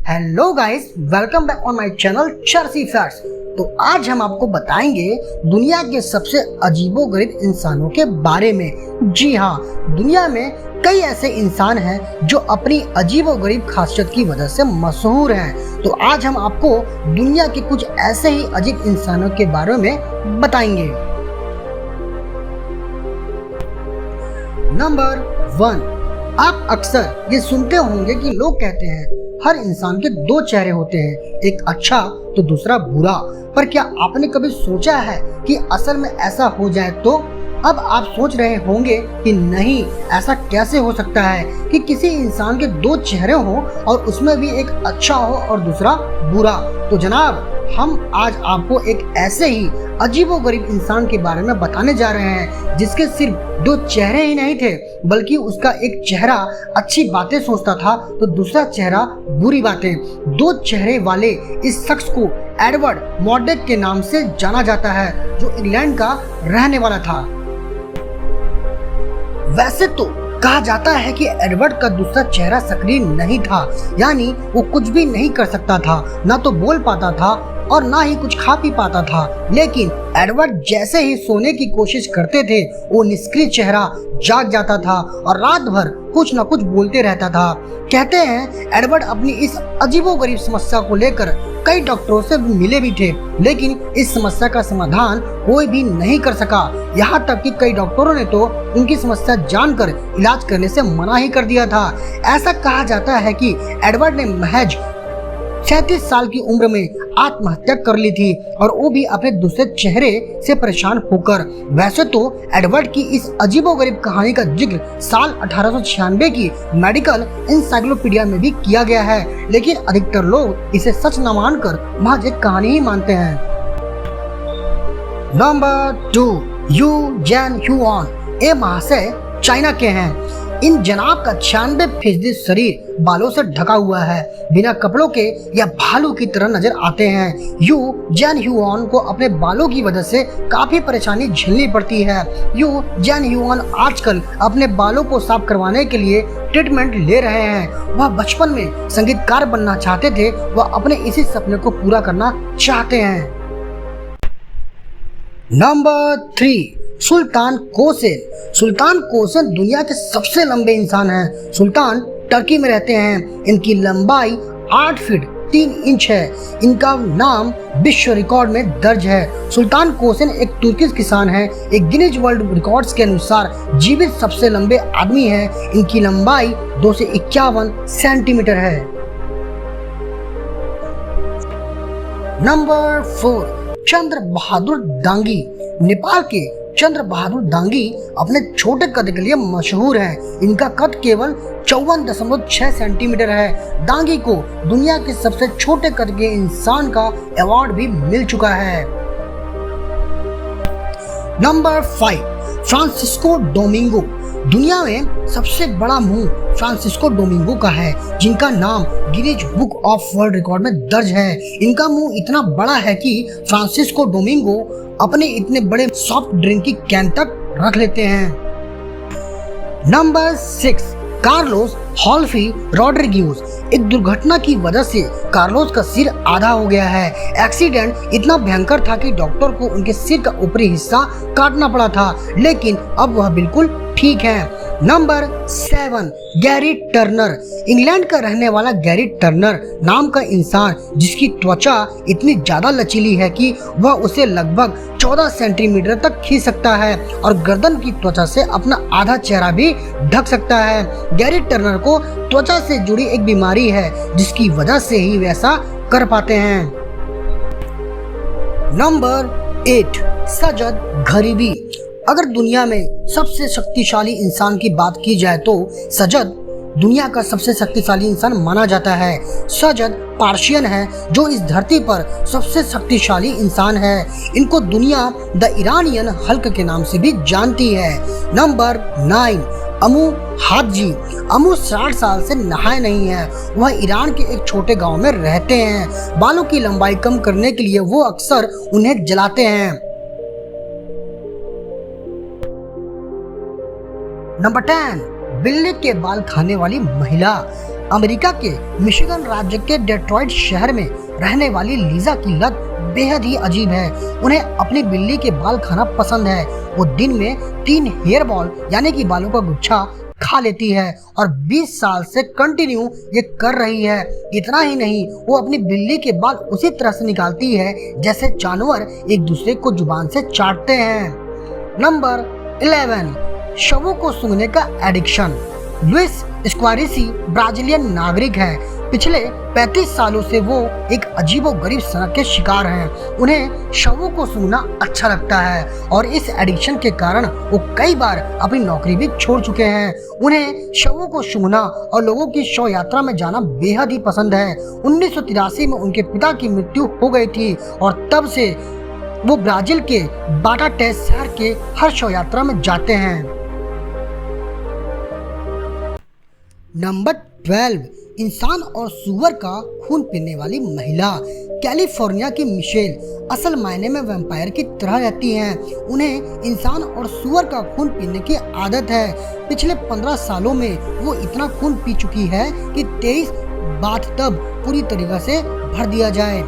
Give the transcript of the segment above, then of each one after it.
Hello guys, welcome back on my channel चर्सी facts. तो आज हम आपको बताएंगे दुनिया के सबसे अजीबोगरीब इंसानों के बारे में। जी हाँ, दुनिया में कई ऐसे इंसान हैं जो अपनी अजीबोगरीब खासियत की वजह से मशहूर हैं। तो आज हम आपको दुनिया के कुछ ऐसे ही अजीब इंसानों के बारे में बताएंगे। नंबर 1, आप अक्सर ये सुनते होंगे कि लोग कहते हैं हर इंसान के दो चेहरे होते हैं, एक अच्छा तो दूसरा बुरा। पर क्या आपने कभी सोचा है कि असल में ऐसा हो जाए तो? अब आप सोच रहे होंगे कि नहीं, ऐसा कैसे हो सकता है कि किसी इंसान के दो चेहरे हों और उसमें भी एक अच्छा हो और दूसरा बुरा। तो जनाब, हम आज आपको एक ऐसे ही अजीबोगरीब इंसान के बारे में बताने जा रहे हैं जिसके सिर्फ दो चेहरे ही नहीं थे, बल्कि उसका एक चेहरा अच्छी बातें सोचता था तो दूसरा चेहरा बुरी बातें। दो चेहरे वाले इस शख्स को एडवर्ड मॉर्डेक के नाम से जाना जाता है, जो इंग्लैंड का रहने वाला था। वैसे तो कहा जाता है कि एडवर्ड का दूसरा चेहरा सक्रिय नहीं था, यानी वो कुछ भी नहीं कर सकता था, ना तो बोल पाता था और ना ही कुछ खा पी पाता था। लेकिन एडवर्ड जैसे ही सोने की कोशिश करते थे, वो निष्क्रिय चेहरा जाग जाता था और रात भर कुछ न कुछ बोलते रहता था। कहते हैं एडवर्ड अपनी इस अजीबोगरीब समस्या को लेकर कई डॉक्टरों से मिले भी थे, लेकिन इस समस्या का समाधान कोई भी नहीं कर सका। यहाँ तक कि कई डॉक्टरों ने तो उनकी समस्या जानकर इलाज करने से मना ही कर दिया था। ऐसा कहा जाता है कि एडवर्ड ने महज 37 साल की उम्र में आत्महत्या कर ली थी, और वो भी अपने दूसरे चेहरे से परेशान होकर। वैसे तो एडवर्ड की इस अजीबोगरीब कहानी का जिक्र साल 1896 की मेडिकल इंसाइक्लोपीडिया में भी किया गया है, लेकिन अधिकतर लोग इसे सच न मानकर महज एक कहानी ही मानते हैं। Number 2, Yu Jian Huan. ये महाशय चाइना के हैं। इन जनाब का 96% शरीर बालों से ढका हुआ है, बिना कपड़ों के या भालू की तरह नजर आते हैं। यू जैन ह्यूआन को अपने बालों की वजह से काफी परेशानी झेलनी पड़ती है। यू जैन ह्यूआन आजकल अपने बालों को साफ करवाने के लिए ट्रीटमेंट ले रहे हैं। वह बचपन में संगीतकार बनना चाहते थे, वह अपने इसी सपने को पूरा करना चाहते हैं। नंबर 3, सुल्तान कोसेन। सुल्तान कोसेन दुनिया के सबसे लंबे इंसान हैं। सुल्तान टर्की में रहते हैं। इनकी लंबाई 8 फीट 3 इंच है। इनका नाम विश्व रिकॉर्ड में दर्ज है। सुल्तान कोसेन एक तुर्किश किसान है। एक गिनीज वर्ल्ड रिकॉर्ड्स के अनुसार जीवित सबसे लंबे आदमी हैं। इनकी लंबाई 2 से 51 सेंटीमीटर है। नंबर 4, चंद्र बहादुर डांगी। नेपाल के चंद्र बहादुर डांगी अपने छोटे कद के लिए मशहूर हैं। इनका कद केवल 54.6 सेंटीमीटर है। डांगी को दुनिया के सबसे छोटे कद के इंसान का अवार्ड भी मिल चुका है। Number 5, Francisco Domingo. दुनिया में सबसे बड़ा मुंह फ्रांसिस्को डोमिंगो का है, जिनका नाम Guinness book of world record में दर्ज है। इनका मुंह इतना बड़ा है कि फ्रांसिस्को डोमिंगो अपने इतने बड़े सॉफ्ट ड्रिंक की कैन तक रख लेते हैं। Number 6, Carlos Holfi Rodriguez. एक दुर्घटना की वजह से कार्लोस का सिर आधा हो गया है। एक्सीडेंट इतना भयंकर था कि डॉक्टर को उनके सिर का ऊपरी हिस्सा काटना पड़ा था, लेकिन अब वह बिल्कुल ठीक है। Number 7, Gary Turner. इंग्लैंड का रहने वाला गैरी टर्नर नाम का इंसान, जिसकी त्वचा इतनी ज्यादा लचीली है कि वह उसे लगभग 14 सेंटीमीटर तक खींच सकता है और गर्दन की त्वचा से अपना आधा चेहरा भी ढक सकता है। गैरी टर्नर को त्वचा से जुड़ी एक बीमारी है, जिसकी वजह से ही वैसा कर पाते हैं। नंबर 8, सजद घरीबी। अगर दुनिया में सबसे शक्तिशाली इंसान की बात की जाए तो सजद दुनिया का सबसे शक्तिशाली इंसान माना जाता है। सजद पार्शियन है, जो इस धरती पर सबसे शक्तिशाली इंसान है। इनको दुनिया द ईरानियन हल्क के नाम से भी जानती है। नंबर 9, अमू हाजी। अमू 60 साल से नहाए नहीं है। वह ईरान के एक छोटे गांव में रहते हैं। बालों की लंबाई कम करने के लिए वो अक्सर उन्हें जलाते हैं। नंबर 10, बिल्ली के बाल खाने वाली महिला। अमेरिका के मिशिगन राज्य के डेट्रॉइट शहर में रहने वाली लीजा की लत बेहद ही अजीब है। उन्हें अपनी बिल्ली के बाल खाना पसंद है। वो दिन में 3 हेयर बॉल यानी कि बालों का गुच्छा खा लेती है और 20 साल से कंटिन्यू ये कर रही है। इतना ही नहीं, वो अपनी बिल्ली के बाल उसी तरह से निकालती है जैसे जानवर एक दूसरे को जुबान से चाटते हैं। नंबर 11, शवों को सूंघने का एडिक्शन। लुइस स्क्वारिसी ब्राजीलियन नागरिक है। पिछले 35 सालों से वो एक अजीबोगरीब सनक के शिकार हैं। उन्हें शवों को सूंघना अच्छा लगता है और इस एडिक्शन के कारण वो कई बार अपनी नौकरी भी छोड़ चुके हैं। उन्हें शवों को सूंघना और लोगों की शव यात्रा में जाना बेहद ही पसंद है। 1983 में उनके पिता की मृत्यु हो गई थी और तब से वो ब्राजील के बाटाटेस शहर के हर शव यात्रा में जाते हैं। नंबर 12, इंसान और सुअर का खून पीने वाली महिला। कैलिफोर्निया की मिशेल असल मायने में वैम्पायर की तरह रहती हैं। उन्हें इंसान और सुअर का खून पीने की आदत है। पिछले 15 सालों में वो इतना खून पी चुकी है कि 23 बाथटब पूरी तरीके से भर दिया जाए।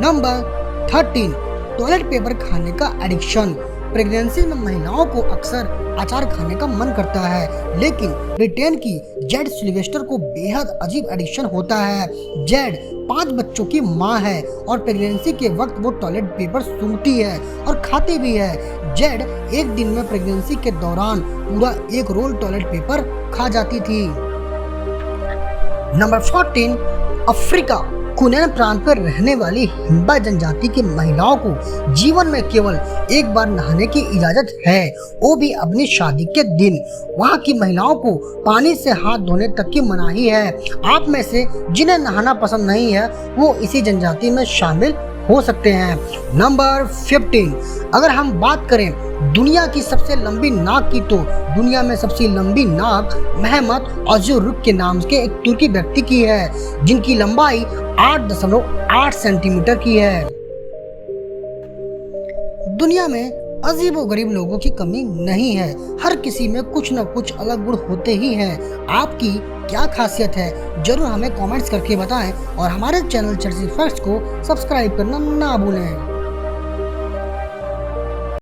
नंबर 13, टॉयलेट पेपर खाने का एडिक्शन। प्रेगनेंसी में महिलाओं को अक्सर अचार खाने का मन करता है, लेकिन ब्रिटेन की जेड सिल्वेस्टर को बेहद अजीब एडिक्शन होता है। जेड 5 बच्चों की मां है और प्रेगनेंसी के वक्त वो टॉयलेट पेपर सूंघती है और खाती भी है। जेड एक दिन में प्रेगनेंसी के दौरान पूरा 1 रोल टॉयलेट पेपर खा जाती थी। नंबर 14, अफ्रीका कुनैन प्रांत में रहने वाली हिम्बा जनजाति की महिलाओं को जीवन में केवल एक बार नहाने की इजाजत है, वो भी अपनी शादी के दिन। वहाँ की महिलाओं को पानी से हाथ धोने तक की मनाही है। आप में से जिन्हें नहाना पसंद नहीं है वो इसी जनजाति में शामिल हो सकते हैं। नंबर 15, अगर हम बात करें दुनिया की सबसे लंबी नाक की, तो दुनिया में सबसे लंबी नाक मेहमत अज़ुरुक के नाम के एक तुर्की व्यक्ति की है, जिनकी लंबाई 8.8 सेंटीमीटर की है। दुनिया में अजीबोगरीब लोगों की कमी नहीं है। हर किसी में कुछ न कुछ अलग गुण होते ही हैं। आपकी क्या खासियत है, जरूर हमें कमेंट्स करके बताएं और हमारे चैनल चर्चित फैक्ट्स को सब्सक्राइब करना ना भूलें।